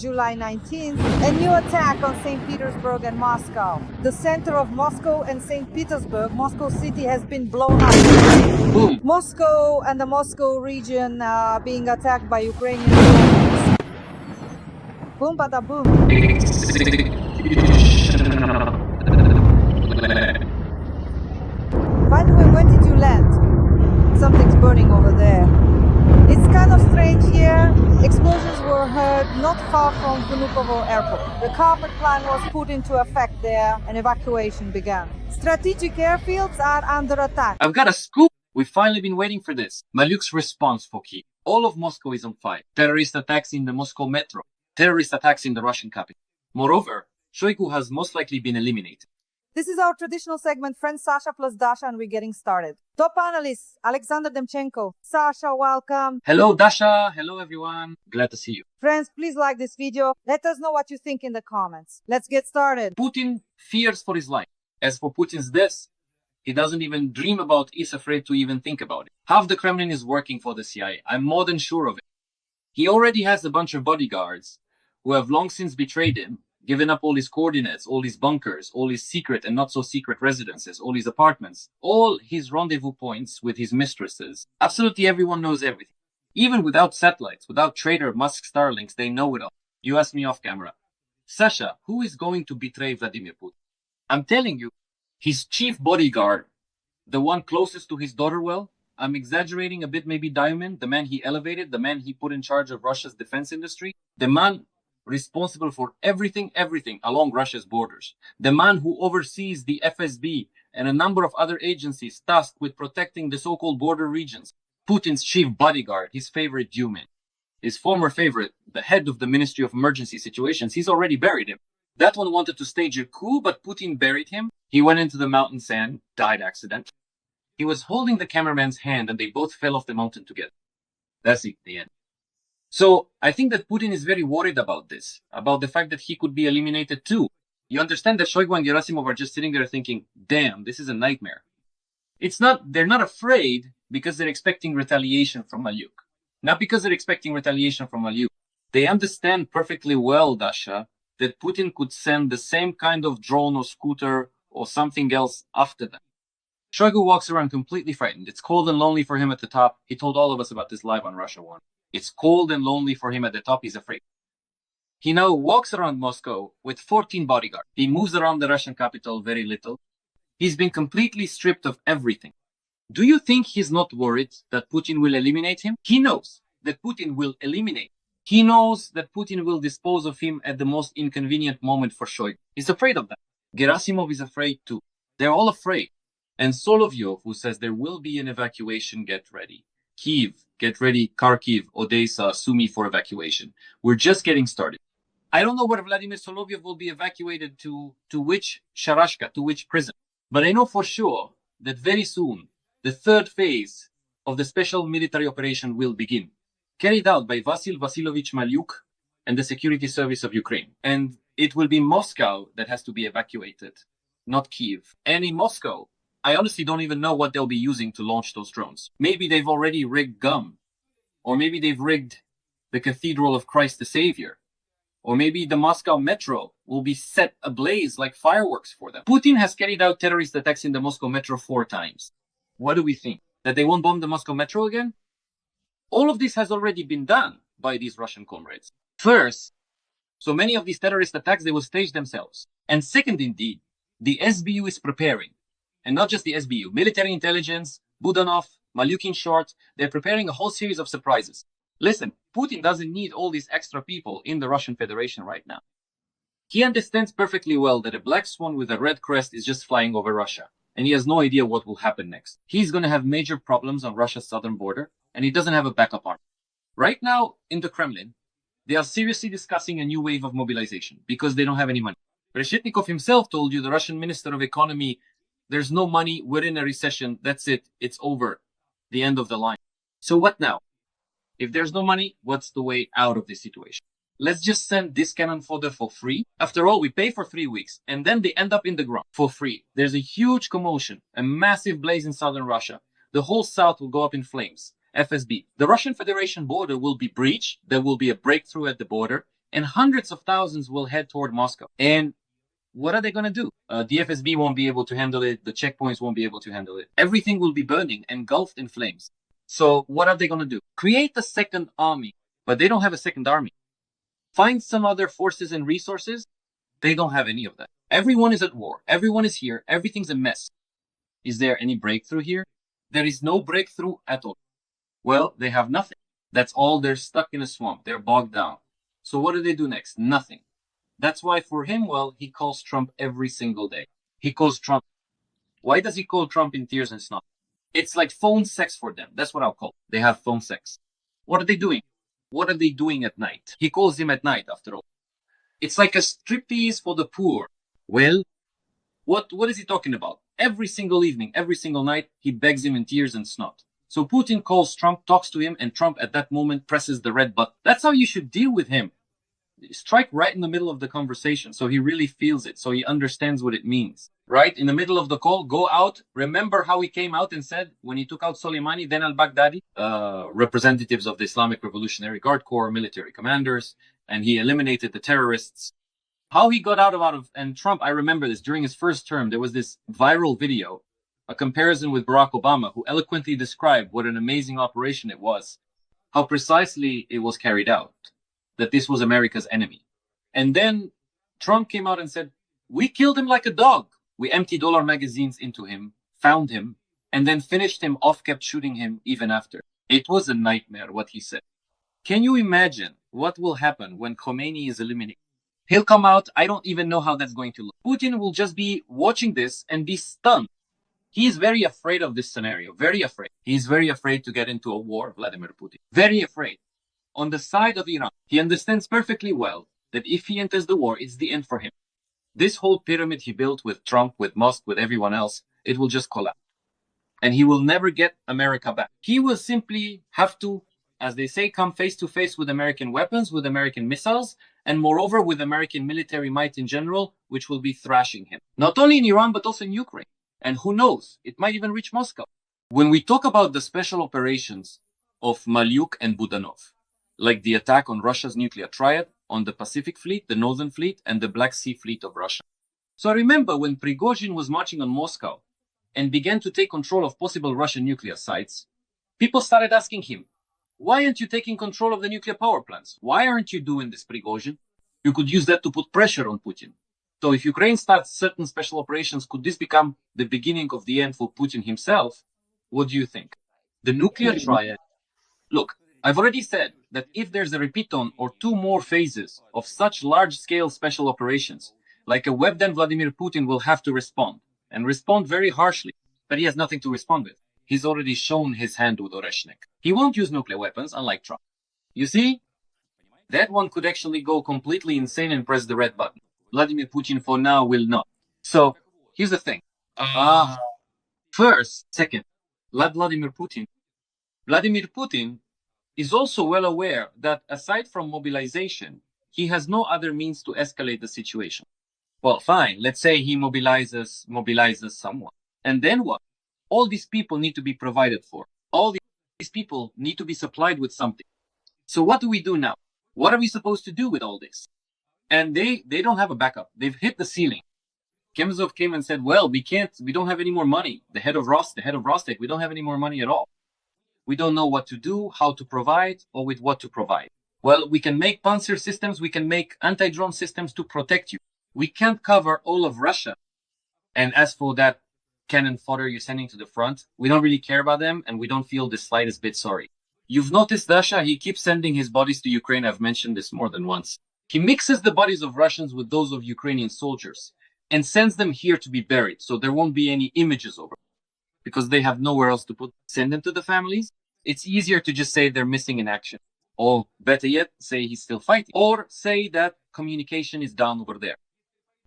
July 19th, a new attack on St. Petersburg and Moscow. The center of Moscow and St. Petersburg, Moscow city, has been blown up. Boom. Moscow and the Moscow region being attacked by Ukrainian soldiers. Boom, bada boom. By the way, where did you land? Something's burning over there. It's kind of strange here. Explosions were heard not far from Vnukovo airport. The carpet plan was put into effect there and evacuation began. Strategic airfields are under attack. I've got a scoop. We've finally been waiting for this. Maliuk's response for Kyiv. All of Moscow is on fire. Terrorist attacks in the Moscow metro. Terrorist attacks in the Russian capital. Moreover, Shoigu has most likely been eliminated. This is our traditional segment, Friends Sasha plus Dasha, and we're getting started. Top analyst, Oleksandr Demchenko. Sasha, welcome. Hello, Dasha. Hello, everyone. Glad to see you. Friends, please like this video. Let us know what you think in the comments. Let's get started. Putin fears for his life. As for Putin's death, he doesn't even dream about, is afraid to even think about it. Half the Kremlin is working for the CIA. I'm more than sure of it. He already has a bunch of bodyguards who have long since betrayed him, given up all his coordinates, all his bunkers, all his secret and not so secret residences, all his apartments, all his rendezvous points with his mistresses. Absolutely everyone knows everything. Even without satellites, without traitor Musk Starlinks, they know it all. You asked me off camera. Sasha, who is going to betray Vladimir Putin? I'm telling you, his chief bodyguard, the one closest to his daughter, well, I'm exaggerating a bit, maybe Diamond, the man he elevated, the man he put in charge of Russia's defense industry, the man responsible for everything along Russia's borders. The man who oversees the FSB and a number of other agencies tasked with protecting the so-called border regions. Putin's chief bodyguard, his favorite Duman. His former favorite, the head of the Ministry of Emergency Situations, he's already buried him. That one wanted to stage a coup, but Putin buried him. He went into the mountain sand, died accidentally. He was holding the cameraman's hand and they both fell off the mountain together. That's it, the end. So I think that Putin is very worried about this, about the fact that he could be eliminated too. You understand that Shoigu and Gerasimov are just sitting there thinking, damn, this is a nightmare. They're not afraid because they're expecting retaliation from Maliuk. Not because they're expecting retaliation from Maliuk. They understand perfectly well, Dasha, that Putin could send the same kind of drone or scooter or something else after them. Shoigu walks around completely frightened. It's cold and lonely for him at the top. He told all of us about this live on Russia 1. It's cold and lonely for him at the top. He's afraid. He now walks around Moscow with 14 bodyguards. He moves around the Russian capital very little. He's been completely stripped of everything. Do you think he's not worried that Putin will eliminate him? He knows that Putin will eliminate. He knows that Putin will dispose of him at the most inconvenient moment for Shoigu. He's afraid of that. Gerasimov is afraid too. They're all afraid. And Solovyov, who says there will be an evacuation, get ready. Kyiv, get ready. Kharkiv, Odesa, Sumy for evacuation. We're just getting started. I don't know where Vladimir Solovyov will be evacuated to which Sharashka, to which prison. But I know for sure that very soon, the third phase of the special military operation will begin, carried out by Vasyl Vasylovich Maliuk and the Security Service of Ukraine. And it will be Moscow that has to be evacuated, not Kyiv. And in Moscow, I honestly don't even know what they'll be using to launch those drones. Maybe they've already rigged GUM. Or maybe they've rigged the Cathedral of Christ the Savior. Or maybe the Moscow metro will be set ablaze like fireworks for them. Putin has carried out terrorist attacks in the Moscow metro 4 times. What do we think? That they won't bomb the Moscow metro again? All of this has already been done by these Russian comrades. First, so many of these terrorist attacks, they will stage themselves. And second, indeed, the SBU is preparing. And not just the SBU, military intelligence, Budanov, Maliuk in short, they're preparing a whole series of surprises. Listen, Putin doesn't need all these extra people in the Russian Federation right now. He understands perfectly well that a black swan with a red crest is just flying over Russia, and he has no idea what will happen next. He's going to have major problems on Russia's southern border, and he doesn't have a backup army. Right now, in the Kremlin, they are seriously discussing a new wave of mobilization because they don't have any money. Reshetnikov himself told you, the Russian Minister of Economy, there's no money, we're in a recession, that's it, it's over, the end of the line. So what now? If there's no money, what's the way out of this situation? Let's just send this cannon fodder for free. After all, we pay for 3 weeks, and then they end up in the ground for free. There's a huge commotion, a massive blaze in southern Russia. The whole south will go up in flames. FSB. The Russian Federation border will be breached, there will be a breakthrough at the border, and hundreds of thousands will head toward Moscow. And what are they going to do? The FSB won't be able to handle it. The checkpoints won't be able to handle it. Everything will be burning, engulfed in flames. So what are they going to do? Create a second army, but they don't have a second army. Find some other forces and resources. They don't have any of that. Everyone is at war. Everyone is here. Everything's a mess. Is there any breakthrough here? There is no breakthrough at all. Well, they have nothing. That's all. They're stuck in a swamp. They're bogged down. So what do they do next? Nothing. That's why for him, well, he calls Trump every single day. He calls Trump. Why does he call Trump in tears and snot? It's like phone sex for them. That's what I'll call it. They have phone sex. What are they doing? What are they doing at night? He calls him at night, after all. It's like a striptease for the poor. Well, what is he talking about? Every single evening, every single night, he begs him in tears and snot. So Putin calls Trump, talks to him, and Trump at that moment presses the red button. That's how you should deal with him. Strike right in the middle of the conversation so he really feels it, so he understands what it means. Right? In the middle of the call, go out. Remember how he came out and said when he took out Soleimani, then al-Baghdadi, representatives of the Islamic Revolutionary Guard Corps, military commanders, and he eliminated the terrorists. How he got out of, and Trump, I remember this, during his first term, there was this viral video, a comparison with Barack Obama, who eloquently described what an amazing operation it was, how precisely it was carried out, that this was America's enemy. And then Trump came out and said, we killed him like a dog. We emptied all our magazines into him, found him, and then finished him off, kept shooting him even after. It was a nightmare, what he said. Can you imagine what will happen when Khomeini is eliminated? He'll come out, I don't even know how that's going to look. Putin will just be watching this and be stunned. He is very afraid of this scenario, very afraid. He's very afraid to get into a war, Vladimir Putin. Very afraid. On the side of Iran, he understands perfectly well that if he enters the war, it's the end for him. This whole pyramid he built with Trump, with Musk, with everyone else, it will just collapse. And he will never get America back. He will simply have to, as they say, come face to face with American weapons, with American missiles, and moreover with American military might in general, which will be thrashing him. Not only in Iran, but also in Ukraine. And who knows, it might even reach Moscow. When we talk about the special operations of Maliuk and Budanov, like the attack on Russia's nuclear triad, on the Pacific Fleet, the Northern Fleet, and the Black Sea Fleet of Russia. So I remember when Prigozhin was marching on Moscow and began to take control of possible Russian nuclear sites, people started asking him, why aren't you taking control of the nuclear power plants? Why aren't you doing this, Prigozhin? You could use that to put pressure on Putin. So if Ukraine starts certain special operations, could this become the beginning of the end for Putin himself? What do you think? The nuclear triad. Look, I've already said that if there's a repeaton or two more phases of such large-scale special operations, like a web, then Vladimir Putin will have to respond, and respond very harshly. But he has nothing to respond with. He's already shown his hand with Oreshnik. He won't use nuclear weapons, unlike Trump. You see, that one could actually go completely insane and press the red button. Vladimir Putin for now will not. So, here's the thing. Second, Vladimir Putin is also well aware that aside from mobilization, he has no other means to escalate the situation. Well, fine. Let's say he mobilizes someone. And then what? All these people need to be provided for. All these people need to be supplied with something. So what do we do now? What are we supposed to do with all this? And they don't have a backup. They've hit the ceiling. Kemzov came and said, well, we don't have any more money. The head of Rostec, we don't have any more money at all. We don't know what to do, how to provide, or with what to provide. Well, we can make Panzer systems, we can make anti-drone systems to protect you. We can't cover all of Russia. And as for that cannon fodder you're sending to the front, we don't really care about them, and we don't feel the slightest bit sorry. You've noticed, Dasha, he keeps sending his bodies to Ukraine. I've mentioned this more than once. He mixes the bodies of Russians with those of Ukrainian soldiers and sends them here to be buried, so there won't be any images over them, because they have nowhere else to put. Send them to the families. It's easier to just say they're missing in action. Or better yet, say he's still fighting. Or say that communication is down over there.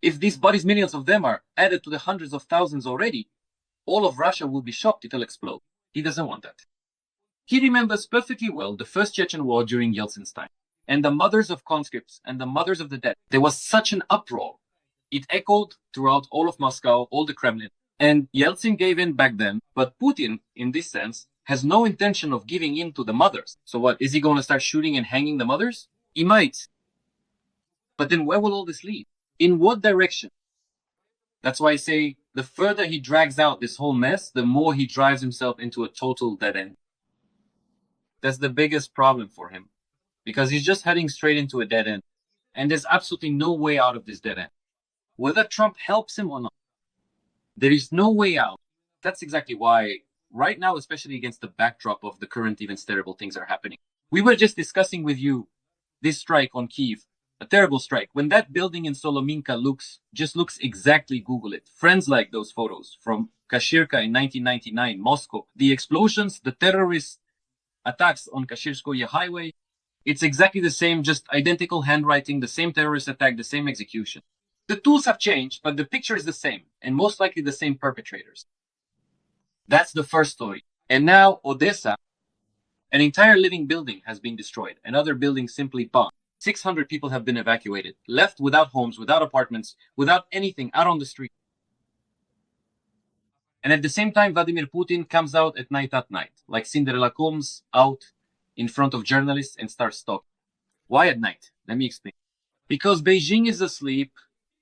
If these bodies, millions of them, are added to the hundreds of thousands already, all of Russia will be shocked. It'll explode. He doesn't want that. He remembers perfectly well the first Chechen war during Yeltsin's time. And the mothers of conscripts and the mothers of the dead. There was such an uproar. It echoed throughout all of Moscow, all the Kremlin. And Yeltsin gave in back then. But Putin, in this sense, has no intention of giving in to the mothers. So what, is he going to start shooting and hanging the mothers? He might. But then where will all this lead? In what direction? That's why I say the further he drags out this whole mess, the more he drives himself into a total dead end. That's the biggest problem for him, because he's just heading straight into a dead end. And there's absolutely no way out of this dead end. Whether Trump helps him or not, there is no way out. That's exactly why, right now, especially against the backdrop of the current events, terrible things are happening. We were just discussing with you this strike on Kyiv, a terrible strike. When that building in Solominka looks exactly, Google it. Friends like those photos from Kashirka in 1999, Moscow. The explosions, the terrorist attacks on Kashirskoye highway, it's exactly the same, just identical handwriting, the same terrorist attack, the same execution. The tools have changed, but the picture is the same, and most likely the same perpetrators. That's the first story. And now Odesa, an entire living building has been destroyed. Another building simply bombed. 600 people have been evacuated, left without homes, without apartments, without anything, out on the street. And at the same time, Vladimir Putin comes out at night, like Cinderella comes out in front of journalists and starts talking. Why at night? Let me explain. Because Beijing is asleep,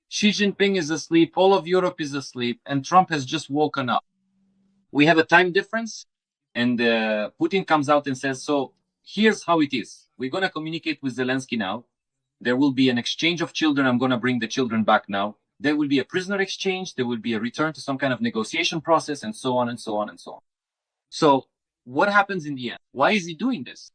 Xi Jinping is asleep, all of Europe is asleep, and Trump has just woken up. We have a time difference, and Putin comes out and says, so here's how it is. We're going to communicate with Zelensky now. There will be an exchange of children. I'm going to bring the children back now. There will be a prisoner exchange. There will be a return to some kind of negotiation process, and so on and so on and so on. So what happens in the end? Why is he doing this?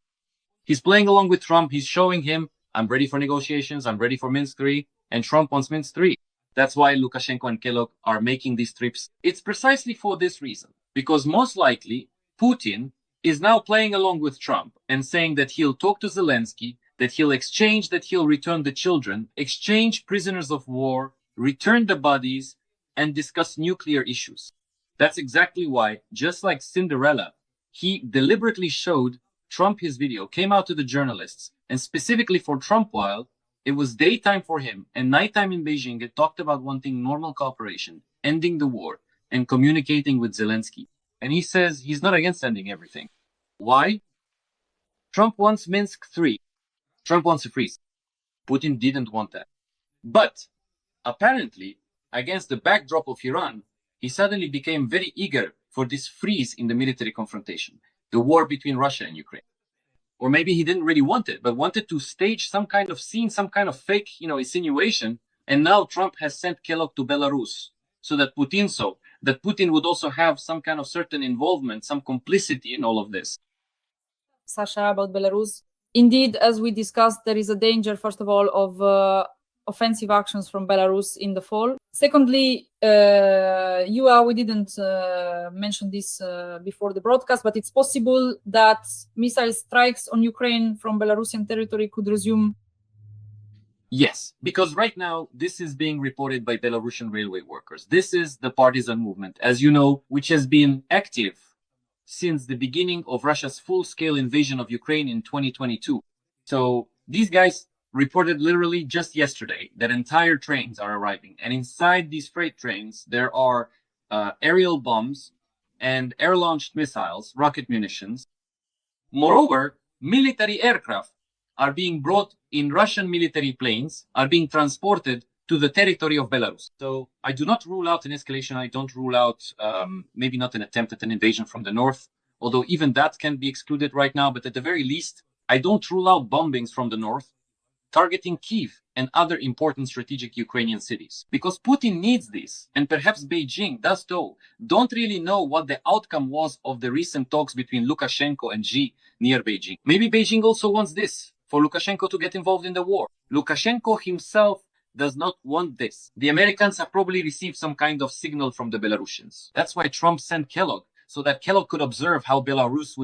He's playing along with Trump. He's showing him, I'm ready for negotiations. I'm ready for Minsk 3. And Trump wants Minsk 3. That's why Lukashenko and Kellogg are making these trips. It's precisely for this reason. Because most likely, Putin is now playing along with Trump and saying that he'll talk to Zelensky, that he'll return the children, exchange prisoners of war, return the bodies, and discuss nuclear issues. That's exactly why, just like Cinderella, he deliberately showed Trump his video, came out to the journalists, and specifically for Trump, while it was daytime for him and nighttime in Beijing, it talked about wanting normal cooperation, ending the war, and communicating with Zelensky. And he says he's not against ending everything. Why? Trump wants Minsk 3. Trump wants a freeze. Putin didn't want that. But apparently, against the backdrop of Iran, he suddenly became very eager for this freeze in the military confrontation, the war between Russia and Ukraine. Or maybe he didn't really want it, but wanted to stage some kind of scene, some kind of fake, insinuation. And now Trump has sent Kellogg to Belarus so that Putin would also have some kind of certain involvement, some complicity in all of this. Sasha, about Belarus. Indeed, as we discussed, there is a danger, first of all, of offensive actions from Belarus in the fall. Secondly, we didn't mention this before the broadcast, but it's possible that missile strikes on Ukraine from Belarusian territory could resume. Yes, because right now, this is being reported by Belarusian railway workers. This is the partisan movement, as you know, which has been active since the beginning of Russia's full-scale invasion of Ukraine in 2022. So these guys reported literally just yesterday that entire trains are arriving. And inside these freight trains, there are aerial bombs and air-launched missiles, rocket munitions. Moreover, military aircraft are being brought in Russian military planes, are being transported to the territory of Belarus. So I do not rule out an escalation. I don't rule out maybe not an attempt at an invasion from the north, although even that can be excluded right now. But at the very least, I don't rule out bombings from the north, targeting Kyiv and other important strategic Ukrainian cities. Because Putin needs this, and perhaps Beijing does too, don't really know what the outcome was of the recent talks between Lukashenko and Xi near Beijing. Maybe Beijing also wants this, for Lukashenko to get involved in the war. Lukashenko himself does not want this. The Americans have probably received some kind of signal from the Belarusians. That's why Trump sent Kellogg, so that Kellogg could observe how Belarus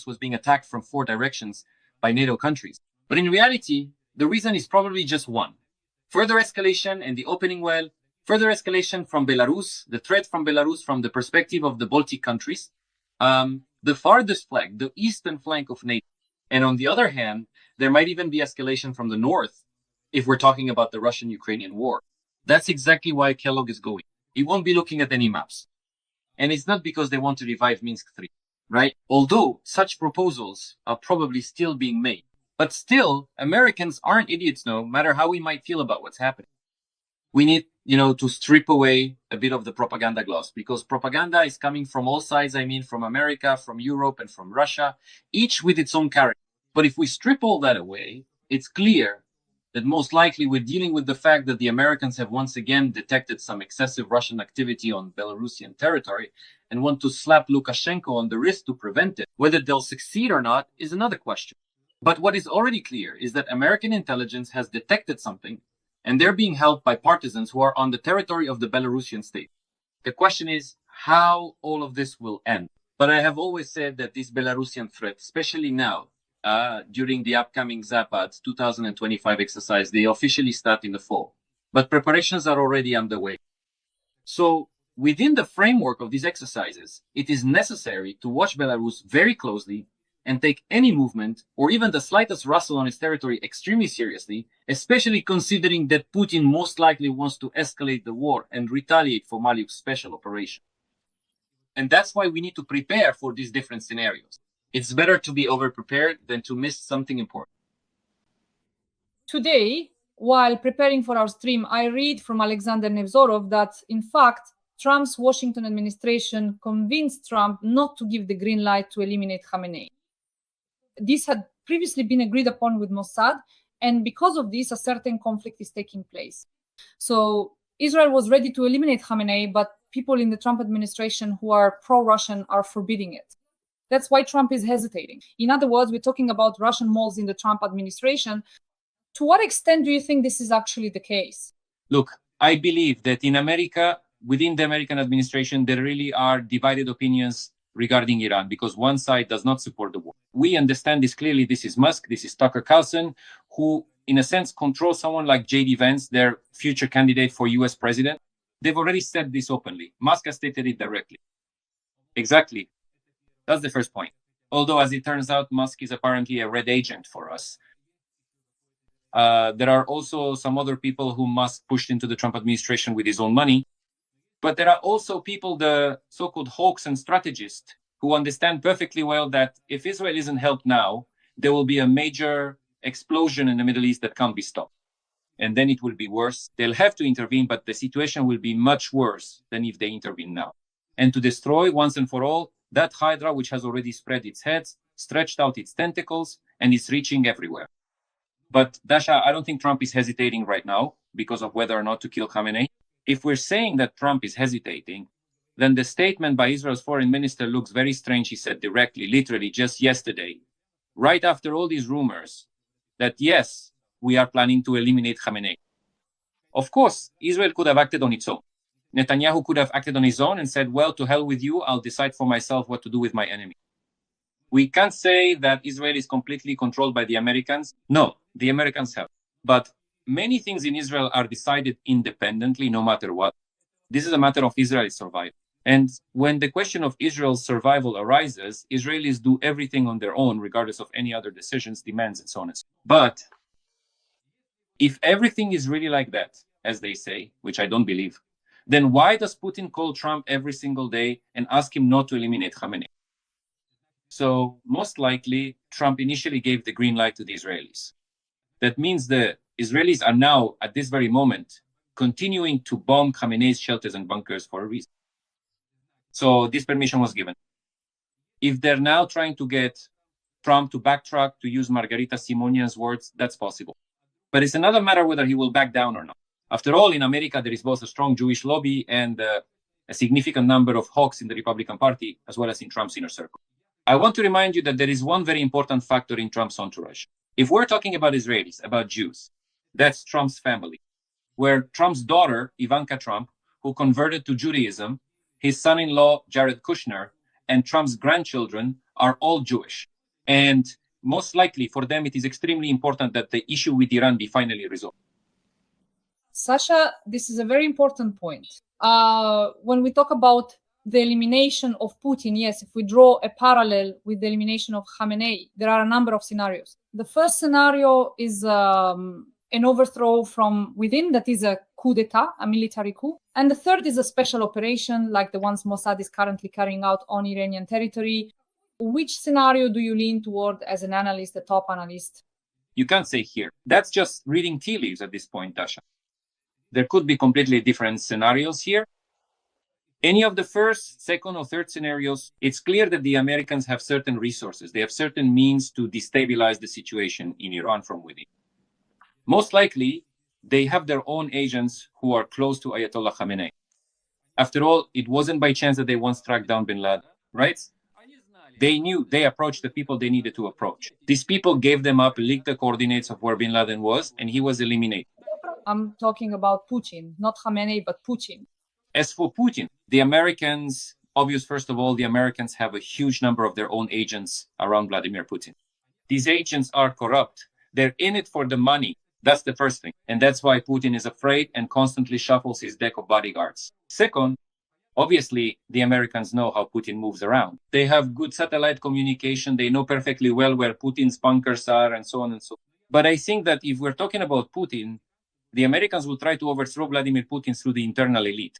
was being attacked from 4 directions by NATO countries. But in reality, the reason is probably just one. Further escalation and the opening well, further escalation from Belarus, the threat from Belarus from the perspective of the Baltic countries, the farthest flank, the eastern flank of NATO. And on the other hand, there might even be escalation from the north if we're talking about the Russian-Ukrainian war. That's exactly why Kellogg is going. He won't be looking at any maps. And it's not because they want to revive Minsk 3, right? Although such proposals are probably still being made. But still, Americans aren't idiots, no matter how we might feel about what's happening. We need, to strip away a bit of the propaganda gloss, because propaganda is coming from all sides. I mean, from America, from Europe, and from Russia, each with its own character. But if we strip all that away, it's clear that most likely we're dealing with the fact that the Americans have once again detected some excessive Russian activity on Belarusian territory and want to slap Lukashenko on the wrist to prevent it. Whether they'll succeed or not is another question. But what is already clear is that American intelligence has detected something, and they're being helped by partisans who are on the territory of the Belarusian state. The question is how all of this will end. But I have always said that this Belarusian threat, especially now, during the upcoming Zapad 2025 exercise, they officially start in the fall. But preparations are already underway. So within the framework of these exercises, it is necessary to watch Belarus very closely and take any movement or even the slightest rustle on its territory extremely seriously, especially considering that Putin most likely wants to escalate the war and retaliate for Maliuk's special operation. And that's why we need to prepare for these different scenarios. It's better to be over-prepared than to miss something important. Today, while preparing for our stream, I read from Alexander Nevzorov that, in fact, Trump's Washington administration convinced Trump not to give the green light to eliminate Khamenei. This had previously been agreed upon with Mossad, and because of this, a certain conflict is taking place. So Israel was ready to eliminate Khamenei, but people in the Trump administration who are pro-Russian are forbidding it. That's why Trump is hesitating. In other words, we're talking about Russian moles in the Trump administration. To what extent do you think this is actually the case? Look, I believe that in America, within the American administration, there really are divided opinions regarding Iran, because one side does not support the war. We understand this clearly. This is Musk, this is Tucker Carlson, who in a sense control someone like J.D. Vance, their future candidate for US president. They've already said this openly. Musk has stated it directly. Exactly. That's the first point. Although, as it turns out, Musk is apparently a red agent for us. There are also some other people who Musk pushed into the Trump administration with his own money. But there are also people, the so-called hawks and strategists, who understand perfectly well that if Israel isn't helped now, there will be a major explosion in the Middle East that can't be stopped. And then it will be worse. They'll have to intervene, but the situation will be much worse than if they intervene now. And to destroy once and for all that Hydra, which has already spread its heads, stretched out its tentacles, and is reaching everywhere. But Dasha, I don't think Trump is hesitating right now because of whether or not to kill Khamenei. If we're saying that Trump is hesitating, then the statement by Israel's foreign minister looks very strange. He said directly, literally just yesterday, right after all these rumors, that yes, we are planning to eliminate Khamenei. Of course, Israel could have acted on its own. Netanyahu could have acted on his own and said, well, to hell with you, I'll decide for myself what to do with my enemy. We can't say that Israel is completely controlled by the Americans. No, the Americans have. But many things in Israel are decided independently, no matter what. This is a matter of Israel's survival. And when the question of Israel's survival arises, Israelis do everything on their own, regardless of any other decisions, demands, and so on and so on. But if everything is really like that, as they say, which I don't believe, then why does Putin call Trump every single day and ask him not to eliminate Khamenei? So most likely, Trump initially gave the green light to the Israelis. That means the Israelis are now, at this very moment, continuing to bomb Khamenei's shelters and bunkers for a reason. So this permission was given. If they're now trying to get Trump to backtrack, to use Margarita Simonian's words, that's possible. But it's another matter whether he will back down or not. After all, in America, there is both a strong Jewish lobby and a significant number of hawks in the Republican Party, as well as in Trump's inner circle. I want to remind you that there is one very important factor in Trump's entourage. If we're talking about Israelis, about Jews, that's Trump's family, where Trump's daughter, Ivanka Trump, who converted to Judaism, his son-in-law, Jared Kushner, and Trump's grandchildren are all Jewish. And most likely for them, it is extremely important that the issue with Iran be finally resolved. Sasha, this is a very important point. When we talk about the elimination of Putin, yes, if we draw a parallel with the elimination of Khamenei, there are a number of scenarios. The first scenario is an overthrow from within, that is a coup d'etat, a military coup. And the third is a special operation like the ones Mossad is currently carrying out on Iranian territory. Which scenario do you lean toward as an analyst, a top analyst? You can't say here. That's just reading tea leaves at this point, Dasha. There could be completely different scenarios here. Any of the first, second, or third scenarios, it's clear that the Americans have certain resources. They have certain means to destabilize the situation in Iran from within. Most likely, they have their own agents who are close to Ayatollah Khamenei. After all, it wasn't by chance that they once tracked down bin Laden, right? They knew, they approached the people they needed to approach. These people gave them up, leaked the coordinates of where bin Laden was, and he was eliminated. I'm talking about Putin, not Khamenei, but Putin. As for Putin, the Americans, obvious, first of all, the Americans have a huge number of their own agents around Vladimir Putin. These agents are corrupt. They're in it for the money. That's the first thing. And that's why Putin is afraid and constantly shuffles his deck of bodyguards. Second, obviously, the Americans know how Putin moves around. They have good satellite communication. They know perfectly well where Putin's bunkers are and so on and so on. But I think that if we're talking about Putin, the Americans will try to overthrow Vladimir Putin through the internal elite.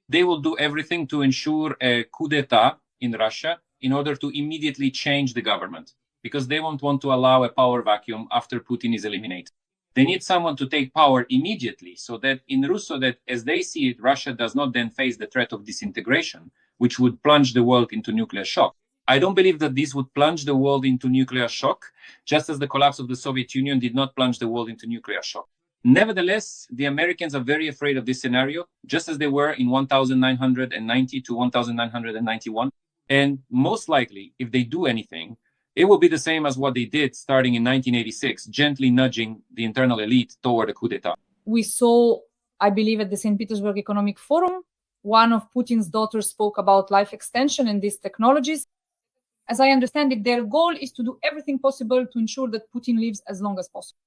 They will do everything to ensure a coup d'etat in Russia in order to immediately change the government, because they won't want to allow a power vacuum after Putin is eliminated. They need someone to take power immediately so that as they see it, Russia does not then face the threat of disintegration, which would plunge the world into nuclear shock. I don't believe that this would plunge the world into nuclear shock, just as the collapse of the Soviet Union did not plunge the world into nuclear shock. Nevertheless, the Americans are very afraid of this scenario, just as they were in 1990 to 1991. And most likely, if they do anything, it will be the same as what they did starting in 1986, gently nudging the internal elite toward a coup d'etat. We saw, I believe, at the St. Petersburg Economic Forum, one of Putin's daughters spoke about life extension and these technologies. As I understand it, their goal is to do everything possible to ensure that Putin lives as long as possible.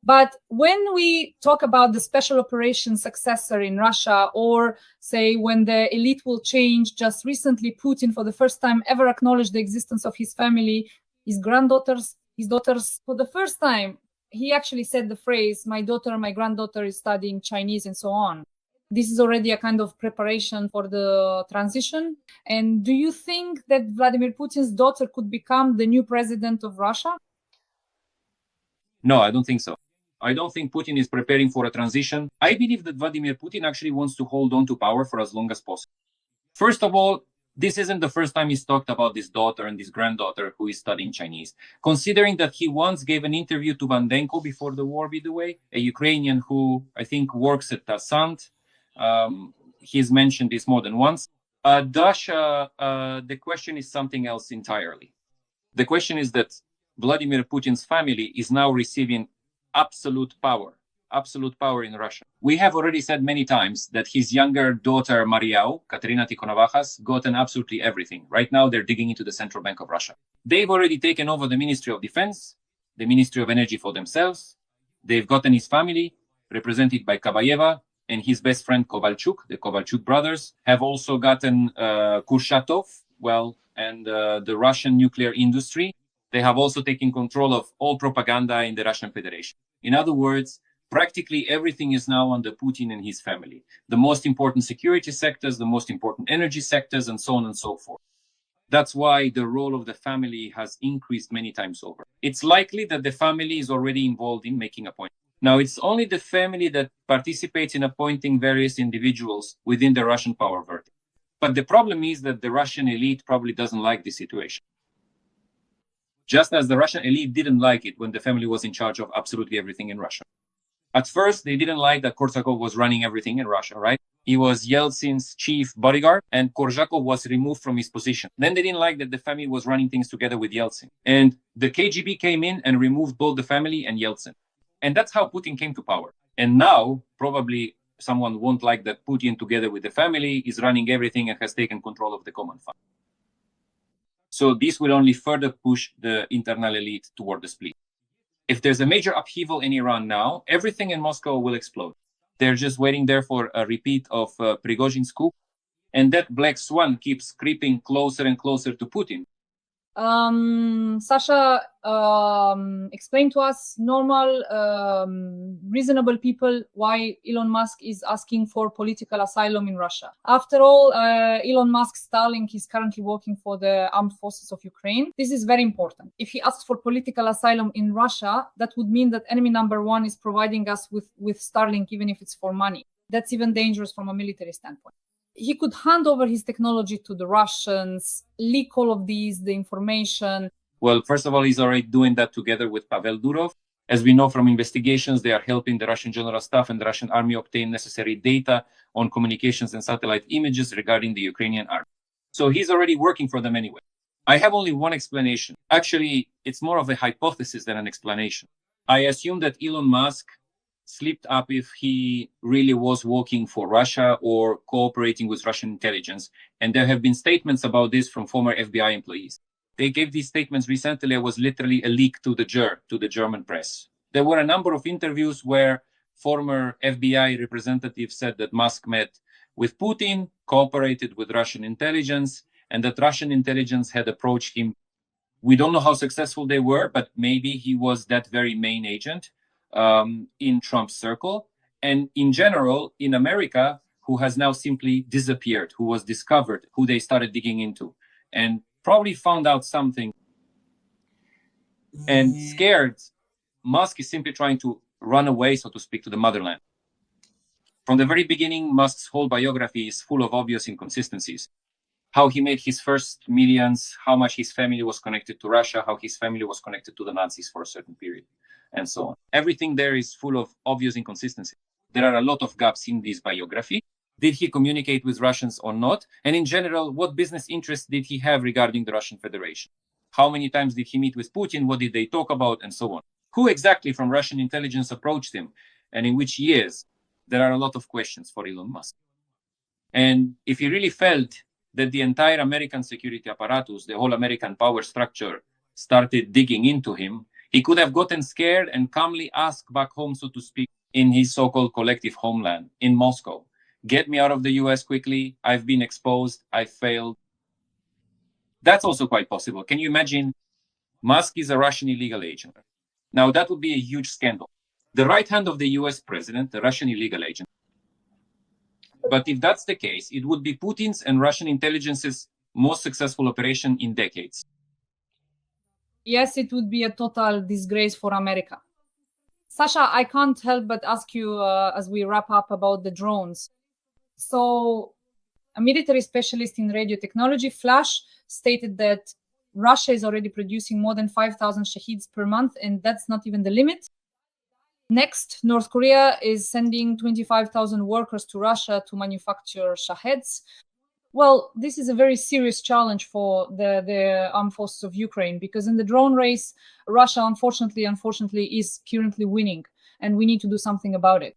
But when we talk about the special operations successor in Russia, or say when the elite will change, just recently Putin for the first time ever acknowledged the existence of his family, his granddaughters, his daughters. For the first time, he actually said the phrase, my daughter, my granddaughter is studying Chinese and so on. This is already a kind of preparation for the transition. And do you think that Vladimir Putin's daughter could become the new president of Russia? No, I don't think so. I don't think Putin is preparing for a transition. I believe that Vladimir Putin actually wants to hold on to power for as long as possible. First of all, this isn't the first time he's talked about this daughter and this granddaughter who is studying Chinese. Considering that he once gave an interview to Vandenko before the war, by the way, a Ukrainian who I think works at Tassant. He's mentioned this more than once. Dasha, the question is something else entirely. The question is that Vladimir Putin's family is now receiving absolute power in Russia. We have already said many times that his younger daughter, Mariau, Katerina Tikhonovas, has gotten absolutely everything. Right now, they're digging into the Central Bank of Russia. They've already taken over the Ministry of Defense, the Ministry of Energy for themselves. They've gotten his family, represented by Kabayeva, and his best friend Kovalchuk. The Kovalchuk brothers have also gotten Kurchatov, and the Russian nuclear industry. They have also taken control of all propaganda in the Russian Federation. In other words, practically everything is now under Putin and his family. The most important security sectors, the most important energy sectors, and so on and so forth. That's why the role of the family has increased many times over. It's likely that the family is already involved in making appointments. Now, it's only the family that participates in appointing various individuals within the Russian power vertical. But the problem is that the Russian elite probably doesn't like this situation. Just as the Russian elite didn't like it when the family was in charge of absolutely everything in Russia. At first, they didn't like that Korsakov was running everything in Russia, right? He was Yeltsin's chief bodyguard, and Korzhakov was removed from his position. Then they didn't like that the family was running things together with Yeltsin. And the KGB came in and removed both the family and Yeltsin. And that's how Putin came to power. And now, probably someone won't like that Putin, together with the family, is running everything and has taken control of the common fund. So this will only further push the internal elite toward the split. If there's a major upheaval in Iran now, everything in Moscow will explode. They're just waiting there for a repeat of Prigozhin's coup. And that black swan keeps creeping closer and closer to Putin. Sasha explained to us normal, reasonable people why Elon Musk is asking for political asylum in Russia. After all, Elon Musk's Starlink is currently working for the armed forces of Ukraine. This is very important. If he asks for political asylum in Russia, that would mean that enemy number one is providing us with Starlink, even if it's for money. That's even dangerous from a military standpoint. He could hand over his technology to the Russians, leak all of these, the information. Well, first of all, he's already doing that together with Pavel Durov. As we know from investigations, they are helping the Russian general staff and the Russian army obtain necessary data on communications and satellite images regarding the Ukrainian army. So he's already working for them anyway. I have only one explanation. Actually, it's more of a hypothesis than an explanation. I assume that Elon Musk slipped up if he really was working for Russia or cooperating with Russian intelligence. And there have been statements about this from former FBI employees. They gave these statements recently. It was literally a leak to the German press. There were a number of interviews where former FBI representatives said that Musk met with Putin, cooperated with Russian intelligence, and that Russian intelligence had approached him. We don't know how successful they were, but maybe he was that very main agent in Trump's circle, and in general in America, who has now simply disappeared, who was discovered, who they started digging into, and probably found out something. And scared, Musk is simply trying to run away, so to speak, to the motherland. From the very beginning, Musk's whole biography is full of obvious inconsistencies. How he made his first millions, how much his family was connected to Russia, how his family was connected to the Nazis for a certain period, and so on. Everything there is full of obvious inconsistencies. There are a lot of gaps in this biography. Did he communicate with Russians or not? And in general, what business interests did he have regarding the Russian Federation? How many times did he meet with Putin? What did they talk about? And so on. Who exactly from Russian intelligence approached him? And in which years? There are a lot of questions for Elon Musk. And if he really felt that the entire American security apparatus, the whole American power structure, started digging into him, he could have gotten scared and calmly asked back home, so to speak, in his so-called collective homeland, in Moscow, get me out of the US quickly. I've been exposed. I failed. That's also quite possible. Can you imagine? Musk is a Russian illegal agent. Now, that would be a huge scandal. The right hand of the US president, the Russian illegal agent. But if that's the case, it would be Putin's and Russian intelligence's most successful operation in decades. Yes, it would be a total disgrace for America. Sasha, I can't help but ask you as we wrap up about the drones. So, a military specialist in radio technology, Flash, stated that Russia is already producing more than 5,000 Shaheeds per month, and that's not even the limit. Next, North Korea is sending 25,000 workers to Russia to manufacture Shaheeds. Well, this is a very serious challenge for the armed forces of Ukraine, because in the drone race, Russia, unfortunately, is currently winning, and we need to do something about it.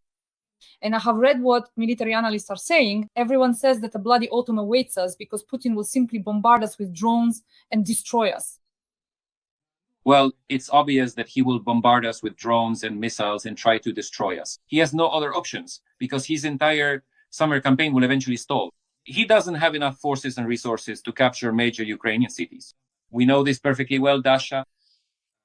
And I have read what military analysts are saying. Everyone says that a bloody autumn awaits us because Putin will simply bombard us with drones and destroy us. Well, it's obvious that he will bombard us with drones and missiles and try to destroy us. He has no other options because his entire summer campaign will eventually stall. He doesn't have enough forces and resources to capture major Ukrainian cities. We know this perfectly well, Dasha.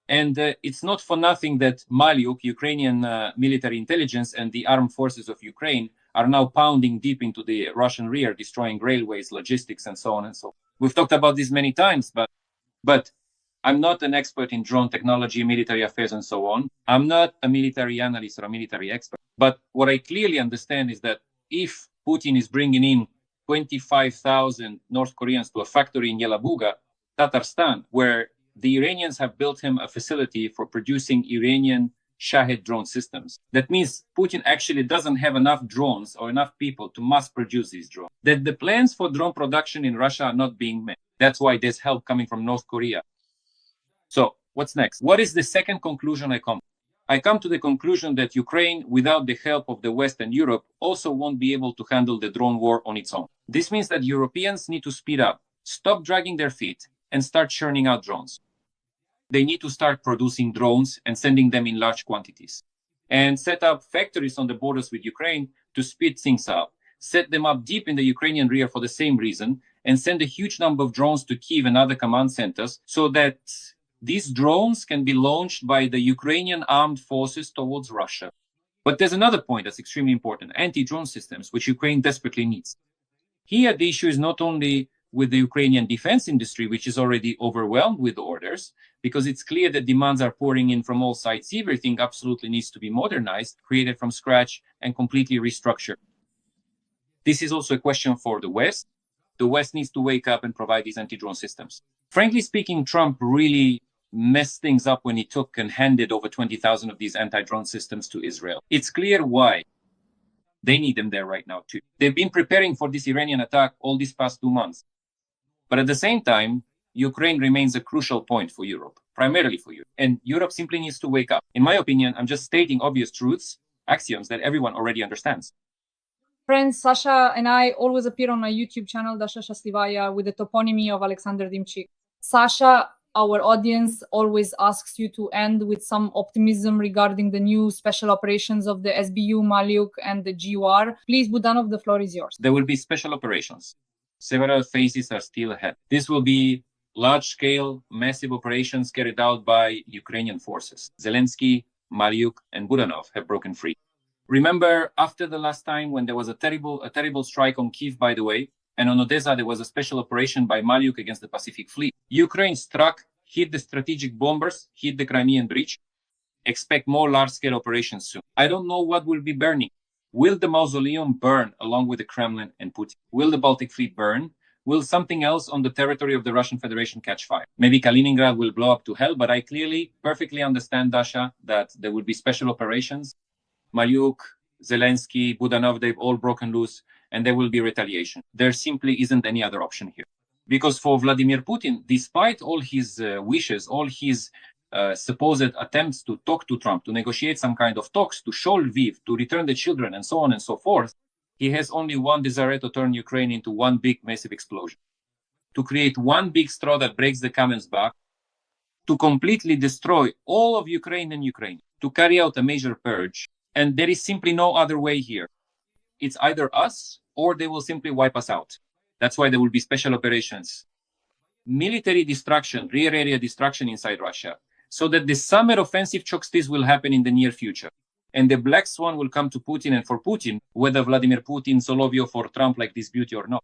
And it's not for nothing that Maliuk, Ukrainian military intelligence, and the armed forces of Ukraine are now pounding deep into the Russian rear, destroying railways, logistics, and so on and so on. We've talked about this many times, but I'm not an expert in drone technology, military affairs, and so on. I'm not a military analyst or a military expert. But what I clearly understand is that if Putin is bringing in 25,000 North Koreans to a factory in Yelabuga, Tatarstan, where the Iranians have built him a facility for producing Iranian Shahed drone systems. That means Putin actually doesn't have enough drones or enough people to mass produce these drones. That the plans for drone production in Russia are not being met. That's why there's help coming from North Korea. So what's next? What is the second conclusion I come? I come to the conclusion that Ukraine, without the help of the West and Europe, also won't be able to handle the drone war on its own. This means that Europeans need to speed up, stop dragging their feet, and start churning out drones. They need to start producing drones and sending them in large quantities, and set up factories on the borders with Ukraine to speed things up, set them up deep in the Ukrainian rear for the same reason, and send a huge number of drones to Kyiv and other command centers so that these drones can be launched by the Ukrainian armed forces towards Russia. But there's another point that's extremely important: anti-drone systems, which Ukraine desperately needs. Here, the issue is not only with the Ukrainian defense industry, which is already overwhelmed with orders, because it's clear that demands are pouring in from all sides. Everything absolutely needs to be modernized, created from scratch, and completely restructured. This is also a question for the West. The West needs to wake up and provide these anti-drone systems. Frankly speaking, Trump really messed things up when he took and handed over 20,000 of these anti-drone systems to Israel. It's clear why. They need them there right now too. They've been preparing for this Iranian attack all these past 2 months. But at the same time, Ukraine remains a crucial point for Europe, primarily for Europe. And Europe simply needs to wake up. In my opinion, I'm just stating obvious truths, axioms that everyone already understands. Friends, Sasha and I always appear on my YouTube channel, Dasha with the toponymy of Oleksandr Demchenko. Sasha, our audience always asks you to end with some optimism regarding the new special operations of the SBU, Maliuk, and the GUR. Please, Budanov, the floor is yours. There will be special operations. Several phases are still ahead. This will be large-scale, massive operations carried out by Ukrainian forces. Zelensky, Maliuk, and Budanov have broken free. Remember, after the last time when there was a terrible strike on Kyiv, by the way, and on Odesa, there was a special operation by Maliuk against the Pacific Fleet. Ukraine struck, hit the strategic bombers, hit the Crimean Bridge. Expect more large-scale operations soon. I don't know what will be burning. Will the mausoleum burn along with the Kremlin and Putin? Will the Baltic Fleet burn? Will something else on the territory of the Russian Federation catch fire? Maybe Kaliningrad will blow up to hell, but I clearly, perfectly understand, Dasha, that there will be special operations. Maliuk, Zelensky, Budanov, they've all broken loose, and there will be retaliation. There simply isn't any other option here. Because for Vladimir Putin, despite all his wishes, all his supposed attempts to talk to Trump, to negotiate some kind of talks, to show Lviv, to return the children, and so on and so forth, he has only one desire: to turn Ukraine into one big, massive explosion. To create one big straw that breaks the camel's back, to completely destroy all of Ukraine and Ukraine, to carry out a major purge. And there is simply no other way here. It's either us, or they will simply wipe us out. That's why there will be special operations. Military destruction, rear area destruction inside Russia, so that the summer offensive chokstis will happen in the near future. And the black swan will come to Putin, and for Putin, whether Vladimir Putin, Soloviev, or Trump like this beauty or not,